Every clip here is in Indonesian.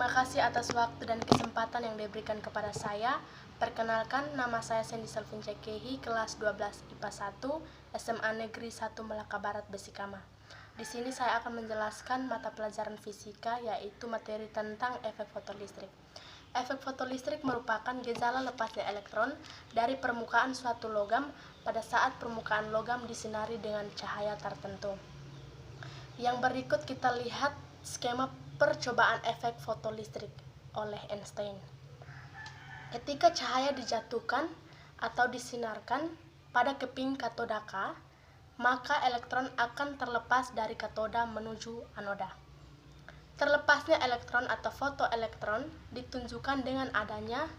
Terima kasih atas waktu dan kesempatan yang diberikan kepada saya. Perkenalkan, nama saya Sandy Selvin Cekehi, kelas 12 IPA 1, SMA Negeri 1 Melaka Barat, Besikama. Di sini saya akan menjelaskan mata pelajaran fisika, yaitu materi tentang efek fotolistrik. Efek fotolistrik merupakan gejala lepasnya elektron dari permukaan suatu logam pada saat permukaan logam disinari dengan cahaya tertentu. Yang berikut kita lihat skema percobaan efek fotolistrik oleh Einstein. Ketika cahaya dijatuhkan atau disinarkan pada keping katoda K, maka elektron akan terlepas dari katoda menuju anoda. Terlepasnya elektron atau fotoelektron ditunjukkan dengan adanya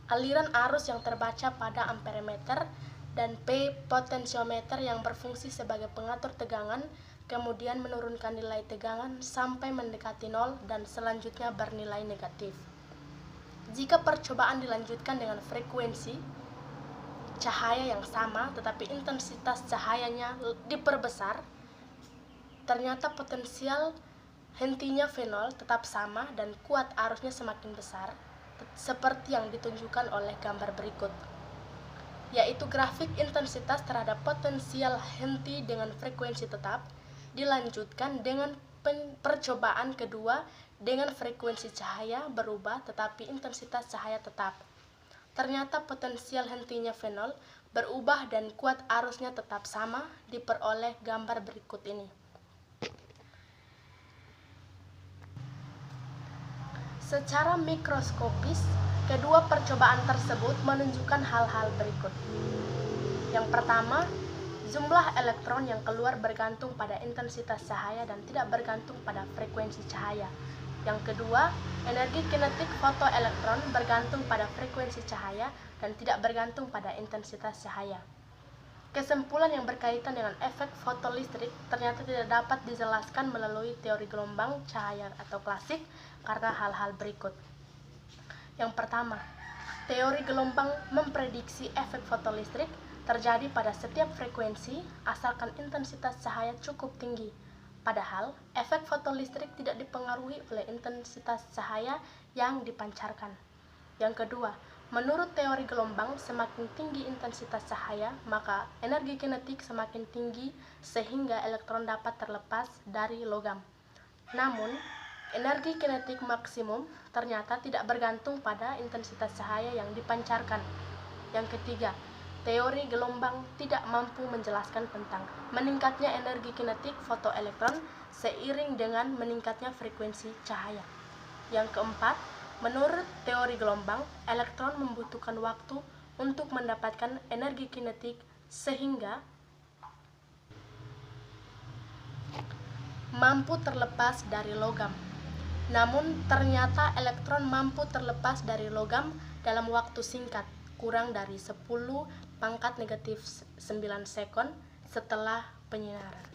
aliran arus yang terbaca pada amperemeter dan P potensiometer yang berfungsi sebagai pengatur tegangan, kemudian menurunkan nilai tegangan sampai mendekati nol dan selanjutnya bernilai negatif. Jika percobaan dilanjutkan dengan frekuensi cahaya yang sama tetapi intensitas cahayanya diperbesar, ternyata potensial hentinya V0 tetap sama dan kuat arusnya semakin besar, seperti yang ditunjukkan oleh gambar berikut, yaitu grafik intensitas terhadap potensial henti dengan frekuensi tetap dilanjutkan dengan percobaan kedua dengan frekuensi cahaya berubah tetapi intensitas cahaya tetap. Ternyata potensial hentinya V0 berubah dan kuat arusnya tetap sama, diperoleh gambar berikut ini. Secara mikroskopis, kedua percobaan tersebut menunjukkan hal-hal berikut. Yang pertama, jumlah elektron yang keluar bergantung pada intensitas cahaya dan tidak bergantung pada frekuensi cahaya. Yang kedua, energi kinetik fotoelektron bergantung pada frekuensi cahaya dan tidak bergantung pada intensitas cahaya. Kesimpulan yang berkaitan dengan efek fotolistrik ternyata tidak dapat dijelaskan melalui teori gelombang cahaya atau klasik karena hal-hal berikut. Yang pertama, teori gelombang memprediksi efek fotolistrik terjadi pada setiap frekuensi asalkan intensitas cahaya cukup tinggi. Padahal, efek fotolistrik tidak dipengaruhi oleh intensitas cahaya yang dipancarkan. Yang kedua, menurut teori gelombang, semakin tinggi intensitas cahaya, maka energi kinetik semakin tinggi sehingga elektron dapat terlepas dari logam. Namun, energi kinetik maksimum ternyata tidak bergantung pada intensitas cahaya yang dipancarkan. Yang ketiga, teori gelombang tidak mampu menjelaskan tentang meningkatnya energi kinetik fotoelektron seiring dengan meningkatnya frekuensi cahaya. Yang keempat, menurut teori gelombang, elektron membutuhkan waktu untuk mendapatkan energi kinetik sehingga mampu terlepas dari logam. Namun ternyata elektron mampu terlepas dari logam dalam waktu singkat, kurang dari 10⁻⁹ sekon setelah penyinaran.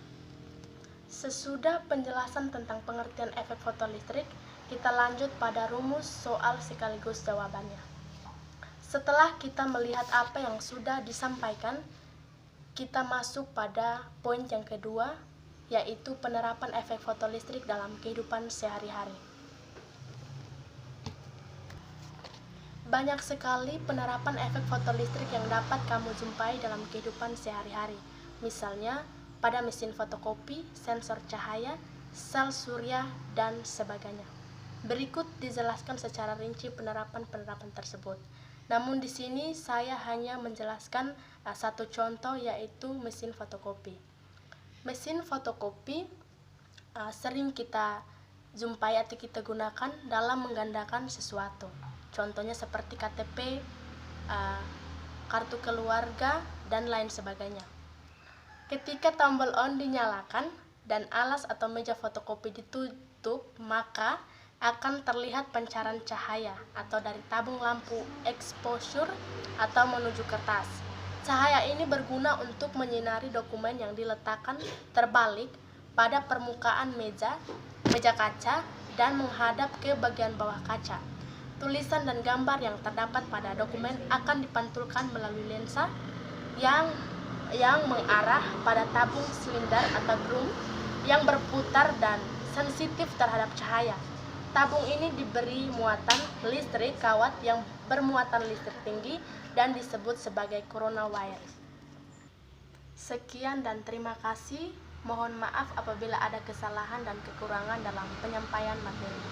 Sesudah penjelasan tentang pengertian efek fotolistrik, kita lanjut pada rumus soal sekaligus jawabannya. Setelah kita melihat apa yang sudah disampaikan, kita masuk pada poin yang kedua, yaitu penerapan efek fotolistrik dalam kehidupan sehari-hari. Banyak sekali penerapan efek fotolistrik yang dapat kamu jumpai dalam kehidupan sehari-hari. Misalnya, pada mesin fotokopi, sensor cahaya, sel surya, dan sebagainya. Berikut dijelaskan secara rinci penerapan-penerapan tersebut. Namun di sini saya hanya menjelaskan satu contoh, yaitu mesin fotokopi. Mesin fotokopi sering kita jumpai atau kita gunakan dalam menggandakan sesuatu. Contohnya seperti KTP, kartu keluarga, dan lain sebagainya. Ketika tombol on dinyalakan dan alas atau meja fotokopi ditutup, maka akan terlihat pancaran cahaya atau dari tabung lampu exposure atau menuju kertas. Cahaya ini berguna untuk menyinari dokumen yang diletakkan terbalik pada permukaan meja kaca dan menghadap ke bagian bawah kaca. Tulisan dan gambar yang terdapat pada dokumen akan dipantulkan melalui lensa yang mengarah pada tabung silinder atau drum yang berputar dan sensitif terhadap cahaya. Tabung ini diberi muatan listrik kawat yang bermuatan listrik tinggi dan disebut sebagai coronavirus. Sekian dan terima kasih. Mohon maaf apabila ada kesalahan dan kekurangan dalam penyampaian materi.